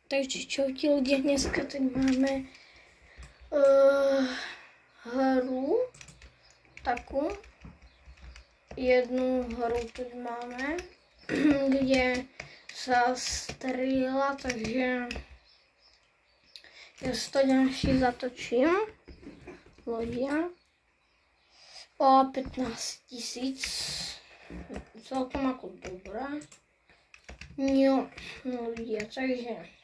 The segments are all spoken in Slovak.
Takže čo ti ľudia, dneska tak máme hru, takú, jednu hru tu máme, kde sa strieľa, takže ja si to ďalšie zatočím, ľudia, o 15 000, celkom ako dobrá. Jo, ľudia, takže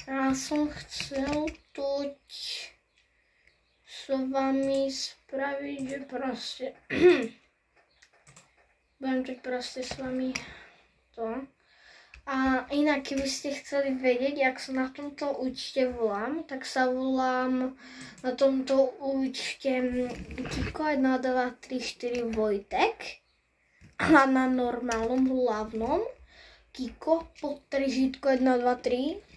ja som chcel toť s vami spraviť, že proste budem toť proste s vami to. A inak, keby ste chceli vedieť, jak sa na tomto účte volám, tak sa volám na tomto účte Kiko 1, 2, 3, 4 Vojtek a na normálnom hlavnom Kiko podtržítko 1, 2, 3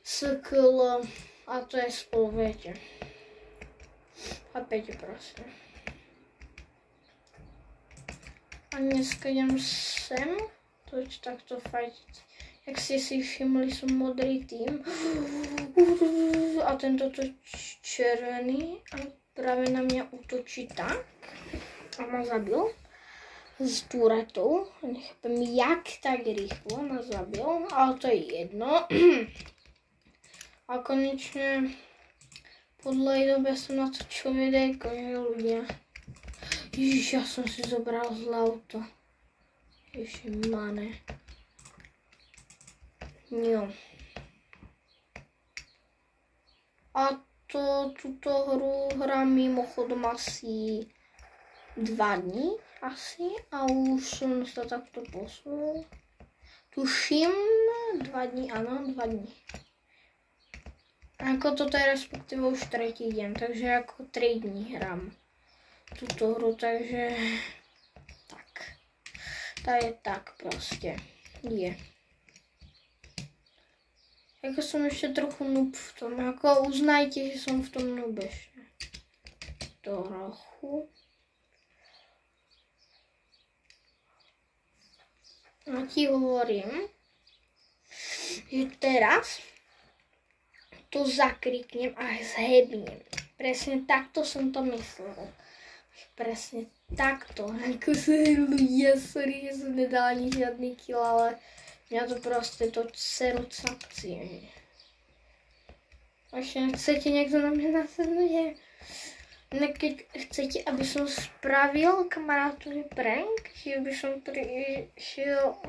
SKL, a to je spolu, viete. Chápete proste. A dneska idem sem, toť takto fajtiť. Jak ste si všimli, som modrý tým. A tento to červený a práve na mňa útočí tak. A ma zabil. S turetou. Nechápem, jak tak rýchlo ma zabil, ale to je jedno. A konečne po dlhej dobe som natočil videjko, že ľudia. Ježiš, ja som si zobral zlé auto. Ježiš, mane. Jo. A túto hru hrám mimochodom asi 2 dní. Asi. A už som sa takto posunul. Tuším, 2 dní, áno, 2 dní. Ako toto je respektíve už 3. deň, takže ako 3 dní hrám túto hru, takže tak. Tá je tak proste. Je. Ako som ešte trochu noob v tom, ako uznajte, že som v tom noob ešte. Trochu. A ti hovorím, že teraz to zakriknem a zhebnem. Presne takto som to myslel. Presne takto. Ako sa ľudia, sorry, že som nedala ani žiadny kill, ale mňa to proste to seru capcie. Ešte chcete niekto na mňa nasadnúť? Keď chcete, aby som spravil kamarátovi prank, že by som prišiel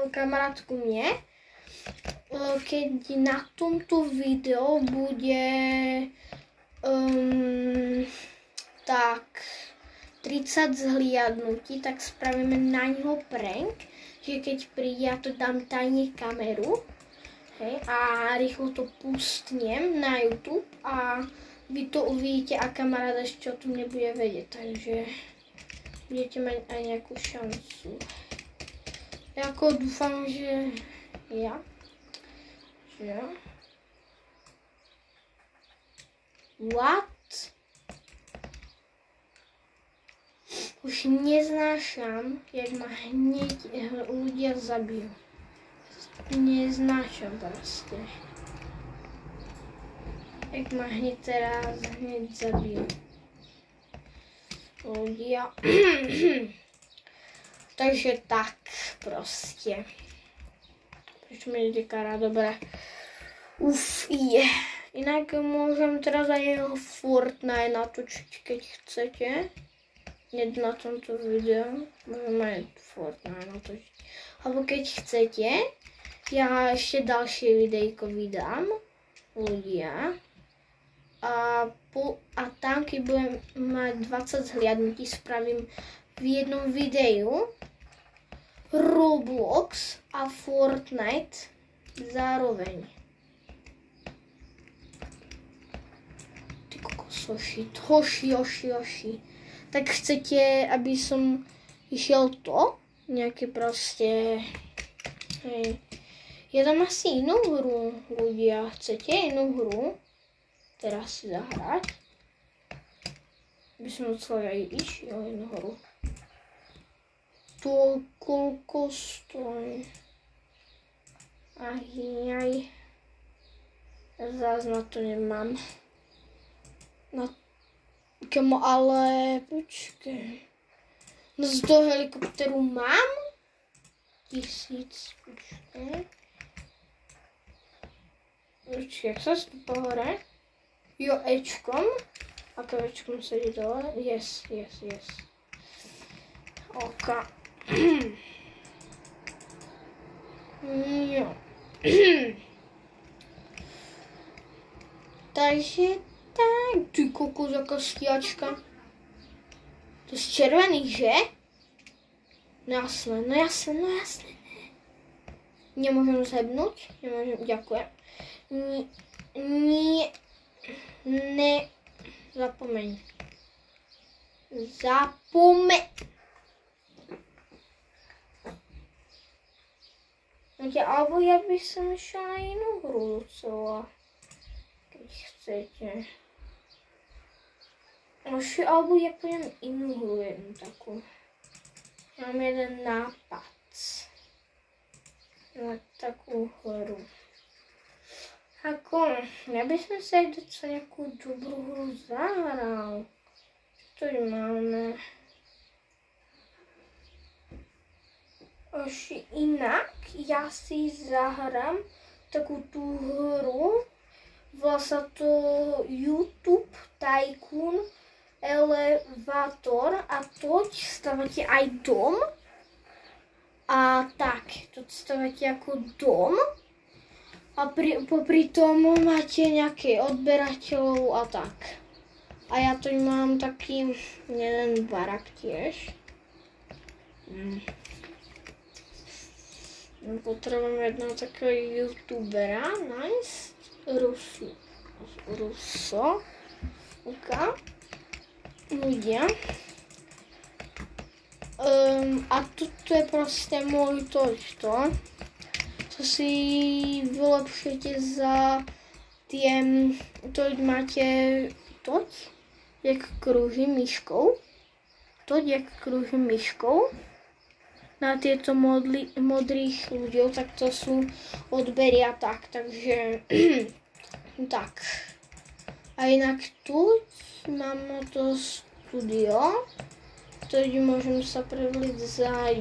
kamarátku mne, keď na tomto videu bude tak 30 zhliadnutí, tak spravíme na ňo prank, že keď príde, ja to dám tajne kameru, hej, a rýchlo to pustnem na YouTube a vy to uvidíte a kamarát ešte o tom nebude vedieť, takže budete mať aj nejakú šancu. Ja ako dúfam, že ja. What? Už neznášam, jak ma hneď ľudia zabijú. Neznášam proste. Jak ma hneď teraz zabijú. Ľudia. Takže tak proste. Prečo mi ide kara, dobre. Je. Inak môžem teraz aj Fortnite natočiť, keď chcete. Nie na tomto videu. Môžem aj Fortnite natočiť. Alebo keď chcete, ja ešte ďalšie videjko vydám. Ľudia. A tam, keď budem mať 20 zhliadnutí, spravím v jednom videu Roblox a Fortnite zároveň. Ty kokosoši, hoši. Tak chcete, aby som išiel to? Nejaké proste. Hej. Ja dám asi inú hru, ľudia. Chcete inú hru? Teraz si zahrať. By som chcel aj išiel inú hru. To koľko stojí? Ajaj. Zás na to nemám. Kamo, ale počkej. No z toho helikopteru mám 1000, počkej. Počkej, jak sa stúpa hore? Jo, Ečkom. Ako Ečkom sedí dole? Yes. Oka. Jo. Takže tak, ty kokos, jaká stíhačka. To je z červených, že? No jasné. Nemôžem zhebnúť? Nemôžem, ďakujem. Zapomeň. Alebo ja by som išla na inú hru docela. Keď chcete. Alebo ja pôjdem inú hru jednu takú. Mám jeden nápad. Na takú hru. Ja by som sa aj docela nejakú dobrú hru zahral. Čo tu máme? Inak ja si zahrám takú tú hru. Volá sa to YouTube Tycoon Elevator a toť stávate aj dom. A tak, to stávate ako dom. A popri tom máte nejaké odberateľov a tak. A ja tu mám taký jeden barak tiež. Potrebujem jedného takého youtubera nájsť. Ruso. Ľudia. A toto je proste môj toľto. To si vylepšujete za tie, toť máte toť, jak krúžim myškou. Na tieto modrých ľudí, tak to sú odbery a tak, takže tak. A inak tu mám to studio, ktorý môžem sa prevliť za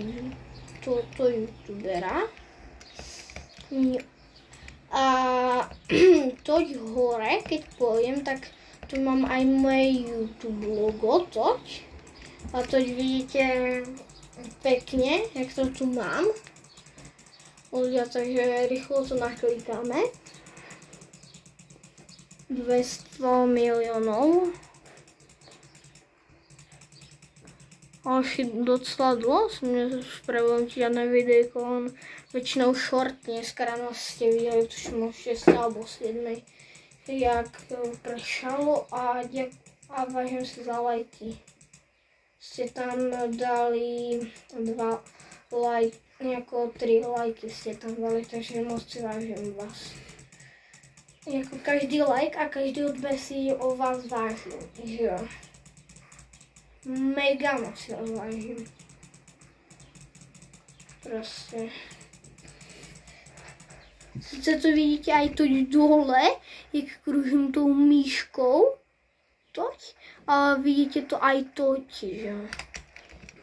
toto youtubera. A toť hore, keď pôjdem, tak tu mám aj moje YouTube logo, toť. A toť vidíte pekne, jak to tu mám. Ľudia, takže rýchlo to naklikáme. 200 miliónov. Až docela dlho som nespravil žiadne videjko, on väčšinou short, dneska ráno ste videli, tuším o 6 alebo 7, jak pršalo a vážim si za lajky. Ste tam dali 2 lajky, nejako 3 lajky ste tam dali, takže moc si vážim vás. Jako každý like a každý odber si o vás vážim, že jo. Mega moc si vás vážim. Proste. Sice to vidíte aj tu dole, jak kružím tou myškou. Toť. A vidíte to aj toť, že?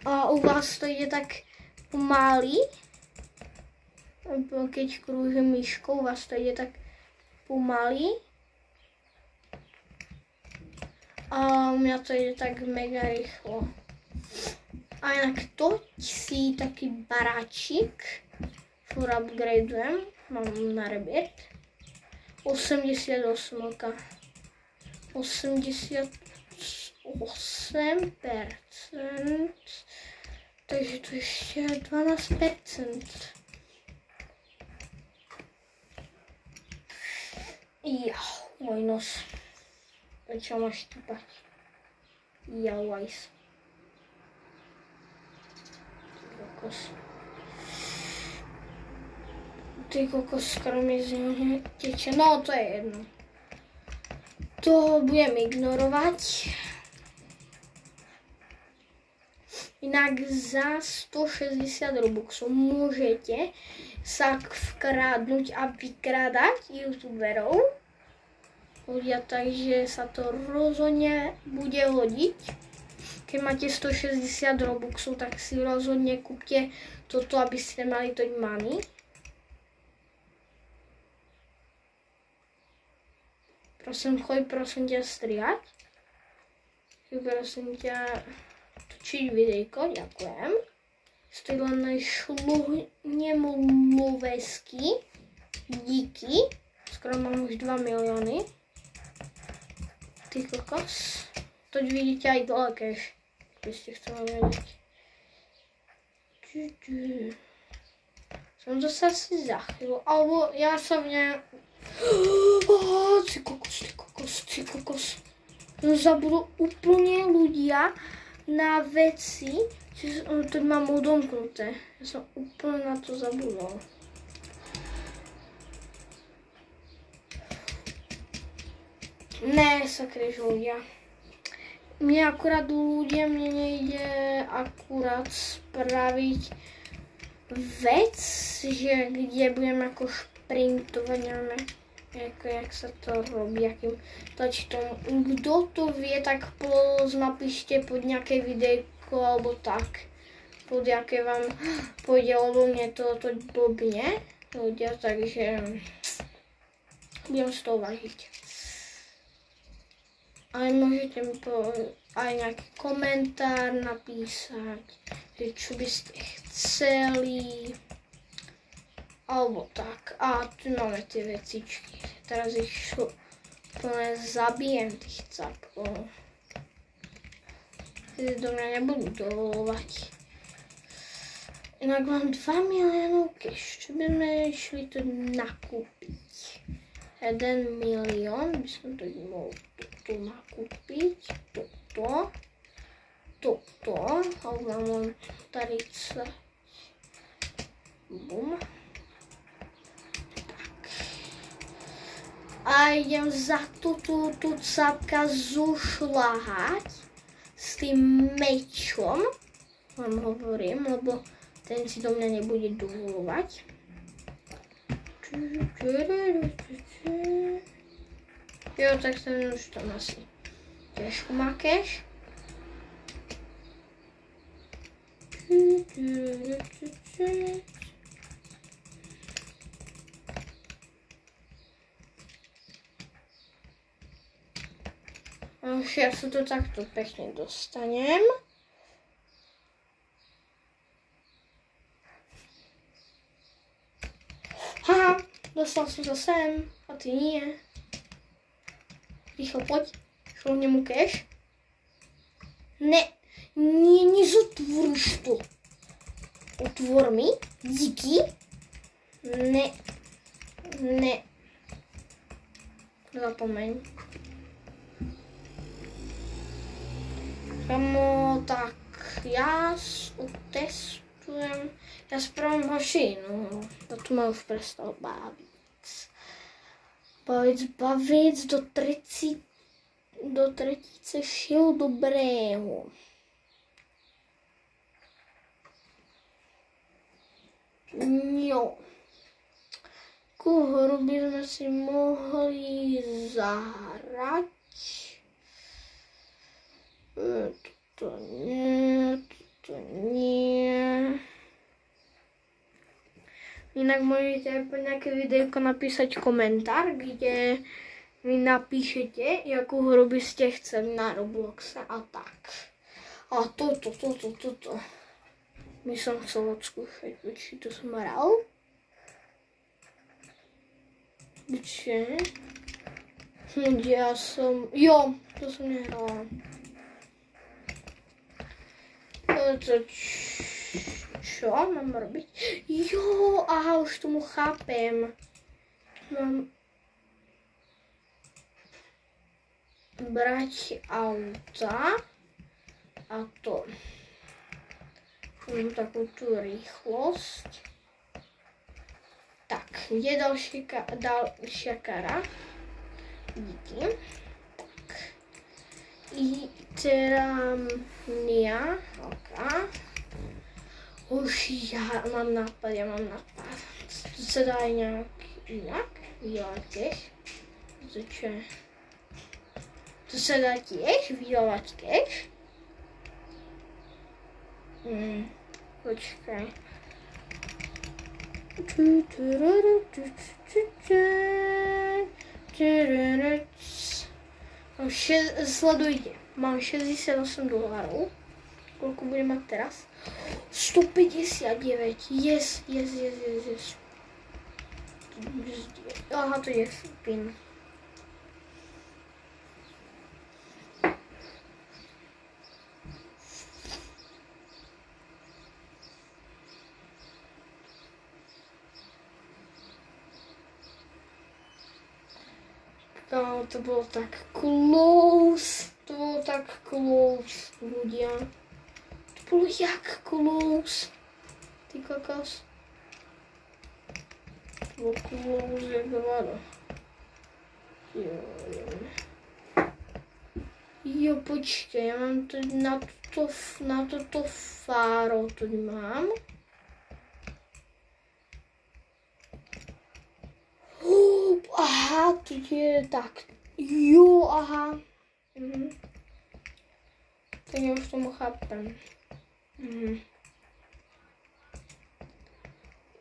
A u vás to ide tak pomaly. Keď krúžim myškou, u vás to ide tak pomaly. A u mňa to ide tak mega rýchlo. A inak toť si taký baráčik. Fur upgradeujem. Mám na rebieť. 88%. Takže to ešte 12%. Môj nos. Čo ma štípať? Vajs. Ty kokos, skoro mi z neho teče. No, to je jedno. To budem ignorovať. Inak za 160 robuxov môžete sa vkrádnuť a vykrádať youtuberov. Ľudia, takže sa to rozhodne bude hodiť. Keď máte 160 robuxov, tak si rozhodne kúpte toto, aby ste mali to money. Prosím ťa strihať. Prosím ťa točiť videjko, ďakujem. Stojí len šluhnem lovesky. Díky. Skoro mám už 2 milióny. Ty kokos. Toť vidíte aj dole, keď by ste chceli vedieť. Som to sa asi zachytil, alebo ja sa v nej... Ty kokos. Zabudol úplne ľudia na veci, že to mám odomknuté. Ja som úplne na to zabudol. Ne, sakryž ľudia. Mne nejde akurát spraviť vec, že kde budem ako šprintovať, neviem, jak sa to robí, akým tlačítom. Kto to vie, tak napíšte pod nejaké videjko, alebo tak. Pod jaké vám pôjde, lebo mne to blbne, ľudia, takže budem z toho vážiť. Ale môžete mi aj nejaký komentár napísať, že čo by ste chceli, alebo tak. A tu máme tie vecičky. Teraz ich plne zabijem, tých capkov. Tí do mňa nebudú dovolovať. Inak mám 2 miliónov cash, čo by sme išli to nakúpiť. 1 milión by som to mohol tu nakúpiť, toto, alebo mám 30, bum, tak. A idem za túto capka zušľahať s tým mečom, vám hovorím, lebo ten si do mňa nebude dovolovať. Jo, tak ten už tam asi ťažko má cash. Už ja sa to takto pekne dostanem. Haha, dostal som sa sem, a ty nie. Rýchlo poď, šlohne mu cash. Ne, nezotvoríš to. Otvor mi, díky. Ne. Zapomeň. Kamo, tak ja otestujem. Ja spravím mašinu. A tu ma už prestal baviť do tretice všeho dobrého. Jo. Akú hru by sme si mohli zahrať? To nie. Inak môžete aj po nejaké videjko napísať komentár, kde mi napíšete, akú hru by ste chceli na Robloxe a tak. A toto. My som chcel odskúšať, či to som hral. Kde ja som... Jo, to som nehrala. Čo mám robiť? Jo, aha, už tomu chápem. Mám brať auta a to. Mám takú tú rýchlosť. Tak, kde ďalšia kara? Díky. Tak. Iterania. OK. Už ja mám nápad. To sa dá aj nejak inak vyvolať tiež. To sa dá tiež vyvolať tiež. Počkaj. Sledujte, mám $68. Koľko budem mať teraz? 159. Yes. Aha, to je pin. To bolo tak close. Ľudia. To bolo jak close. Ty kokos. To bolo close, jak hovado. Jo, počkej, ja mám to na toto fáro tu mám. Aha, tu je tak. Jo, aha. Tak ja už tomu chápem.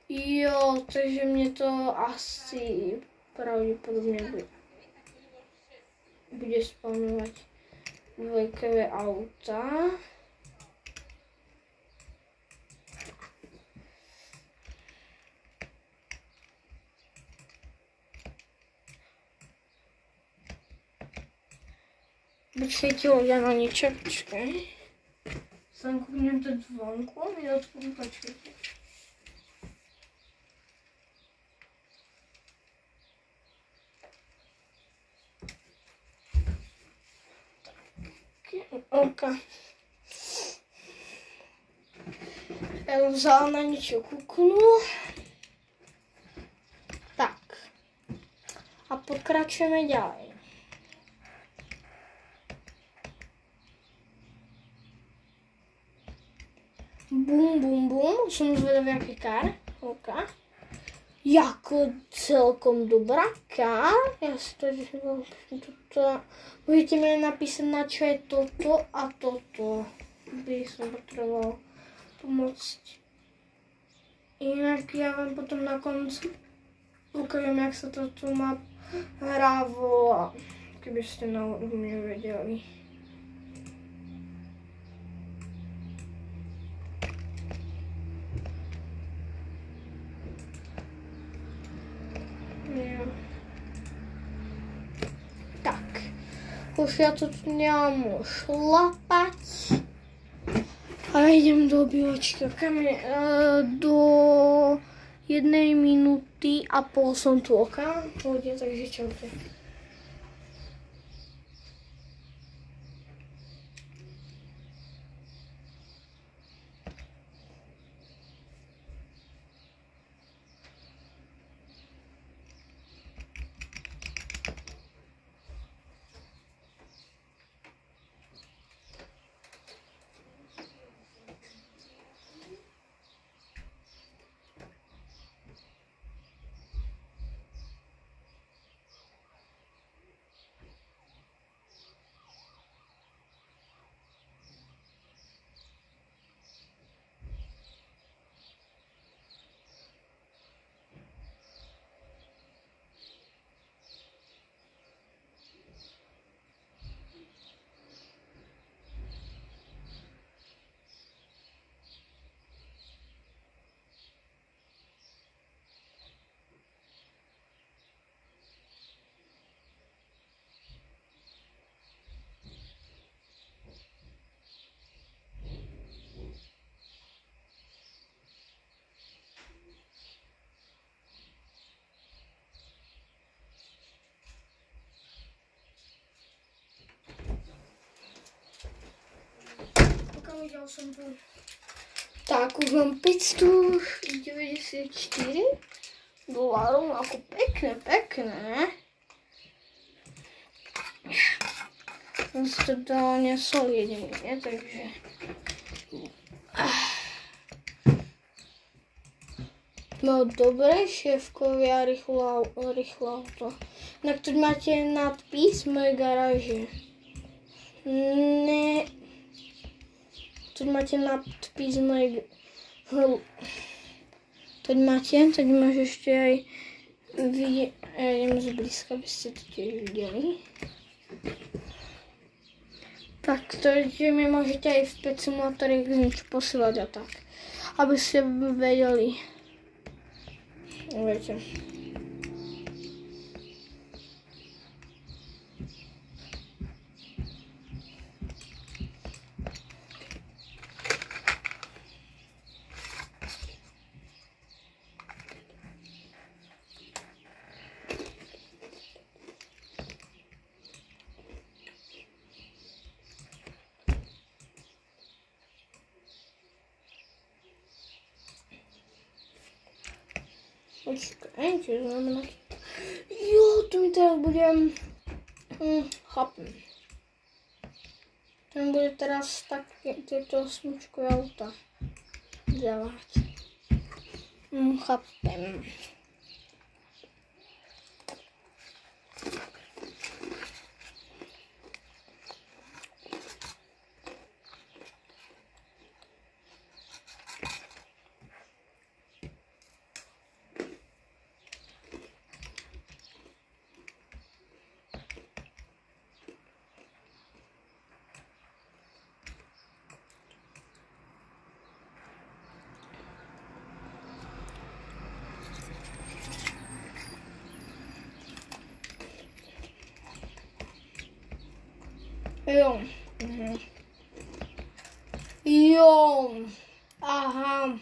Jo, takže mne to asi pravdepodobne bude spawnovať dvojkové auta. Počkajte, ja na niečo, počkaj. Sam kúpnem to zvonku, minútku, počkajte. OK. Ja som vzala na niečo kúknu. Tak. A pokračujeme ďalej. Bum. Som zvedavý, aký kár. OK. Jako celkom dobrá kár. Ja si to budete mi napísať, na čo je toto a toto. By som potreboval pomôcť. Inak ja vám potom na konci ukážem, jak sa to tu má hrávo, keby ste na mne vedeli. Tak, už ja to tu nemám šlapať a idem do obývačky. Do 1 minúty a pol som tu, OK? Takže čaute. Videl som tu. Tak, už mám $594 ako pekné. On si to dal nesol jediný, nie? Takže... No dobre, šéfkovia, rýchlo auto. Na ktorej máte nadpis moje garáže. Ne. Tu máte nadpis moje... Teď máš ešte aj vidieť, ja idem zblízka, aby ste to tiež videli. Tak to mi môžete aj v Pet Simulátore niečo posielať a tak, aby ste vedeli. Viete. Počkaj, čo znamená? Jo, tu mi teraz budem... chápem. To mi bude teraz také, tieto smyčkové auta dávať. Chápem. Jo. Jo. Aha.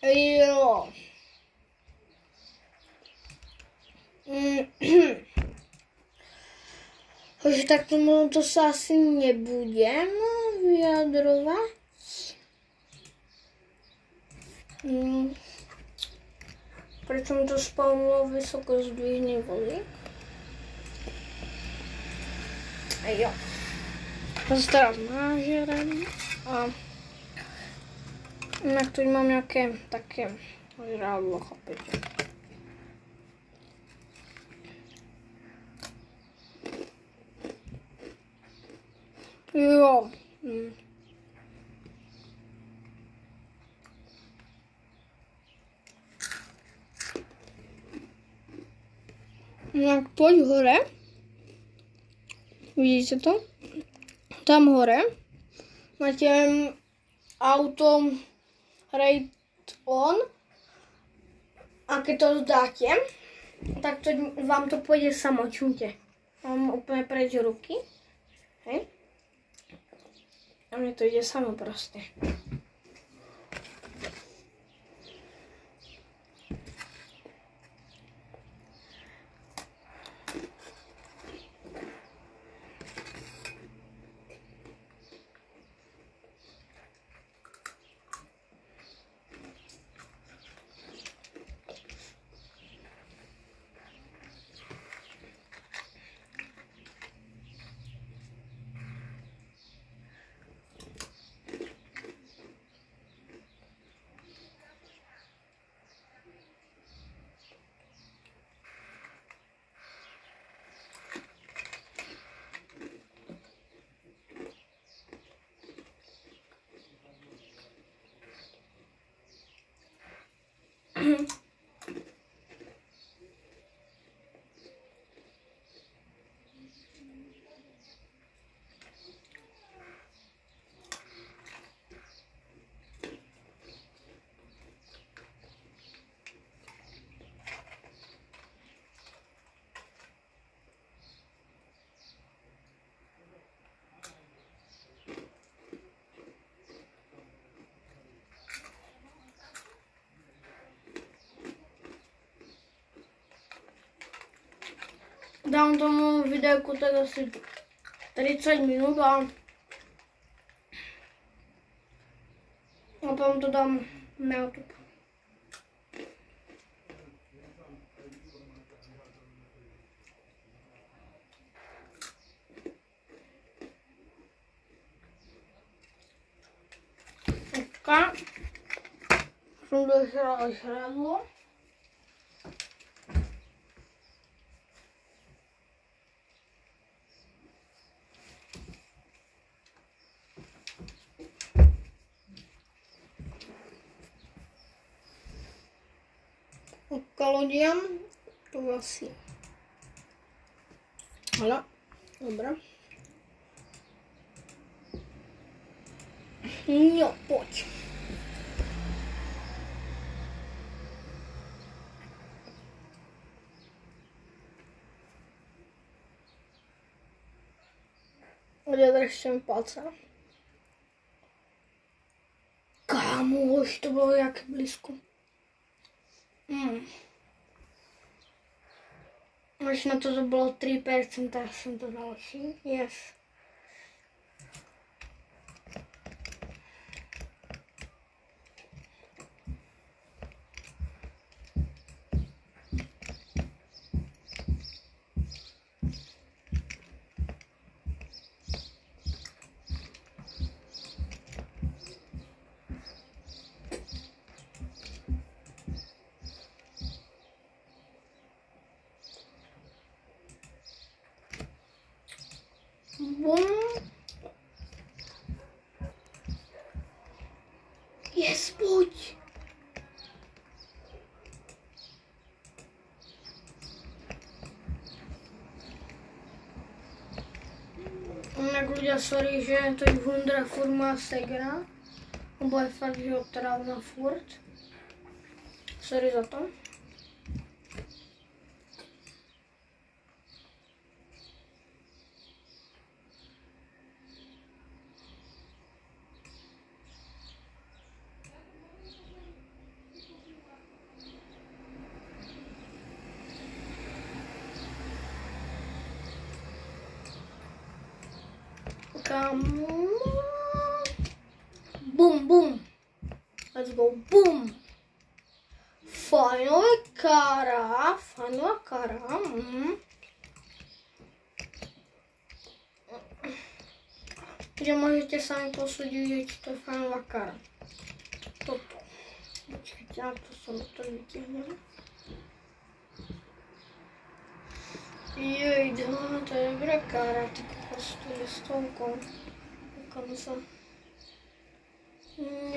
Jo. Takže tak to sa asi nebudem vyjadrovať. Prečo mi to spomnilo vysoko zdvihne vody. A jo. To sa teraz nažerem a inak tu mám nejaké také žrádlo, chápete. Jo. Tak poď hore. Vidíte to? Tam hore máte auto Ride On a keď to dáte, tak to, vám to pôjde samo, čumte. Mám úplne preč ruky. Hej. A mne to ide samo proste. Dám tomu videjku tak asi 30 minút a potom to dám na YouTube. Dneska som dožrala žradlo. Kalodiam to asi. Hala, dobra. No, poď. Kde držím palce. Kámoš, to bylo jak blízko. Až na to bylo 3%, tak jsem to další. Yes. Bum. Yes, pojď. Jak ľudia, sorry, že to je Hundra furt má segra. Lebo je fakt, že ho trávna furt. Sorry za to. Come on. Boom, boom. Let's go, boom. Final kara. Že môžete sami posúdiť, či to je fajnová kara. Toto. Počkajte, na to som to vytiahnem. Jej, to je dobrá kara, tak prosto je stovkou. Ukám sa.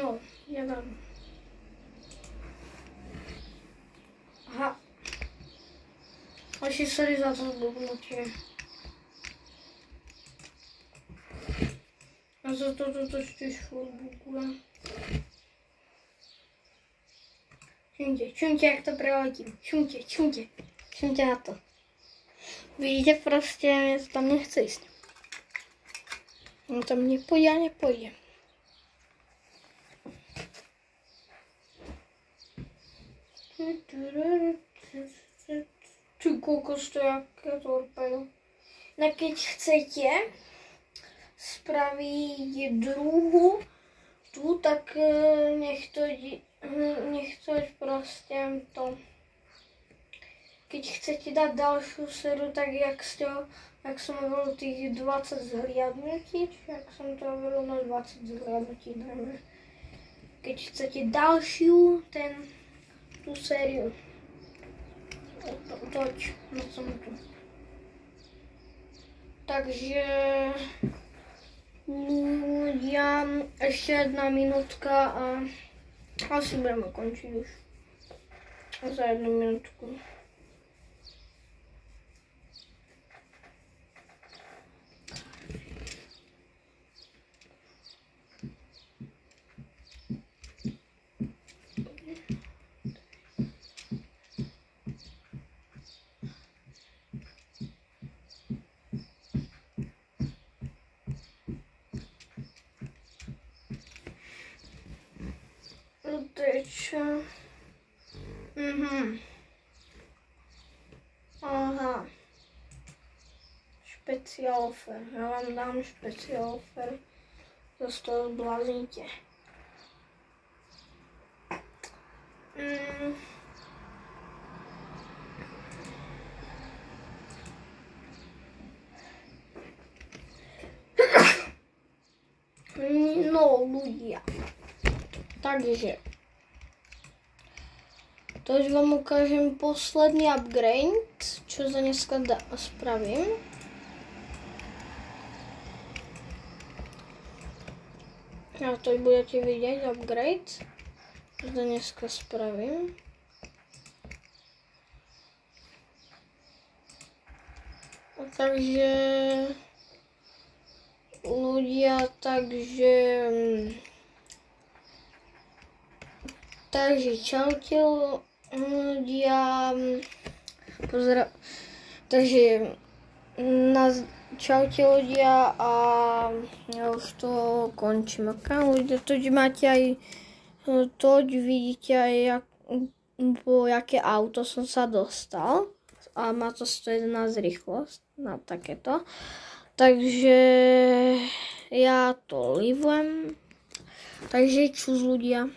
No, jeden. Aha. Asi sorry za to zbognutie. A za to tiež furt buguje. Čumte, jak to preletím. Čumte na to. Vidíte, prostě mě to tam nechce jít. On tam nepojde a nepojde. Ty kokos, to jaké torpedo. No keď chcete spraviť druhu tu, tak nech to prostě to. Keď chcete dať ďalšiu séru, tak jak som hovoril tých 20 zhliadnutí, či jak som to hovoril na 20 zhliadnutí, dajme. Keď chcete ďalšiu, tú sériu. Toť, no som tu. Takže ľudia, ešte 1 minútka a asi budeme končiť už. Za 1 minútku. Teče. Aha. Špeciál offer. Já vám dám špeciál offer. Zase to zblázníte. No, ľudia. Takže to už vám ukážem posledný upgrade, čo za dneska spravím. A to budete vidieť upgrade, čo za dneska spravím. A takže ľudia, takže čaute ľudia, takže čaute ľudia a ja už to končím. Ok, ľudia, toť máte aj, toť vidíte aj, jaké auto som sa dostal a má to 111 rýchlosť na takéto. Takže ja to livujem. Takže čus ľudia.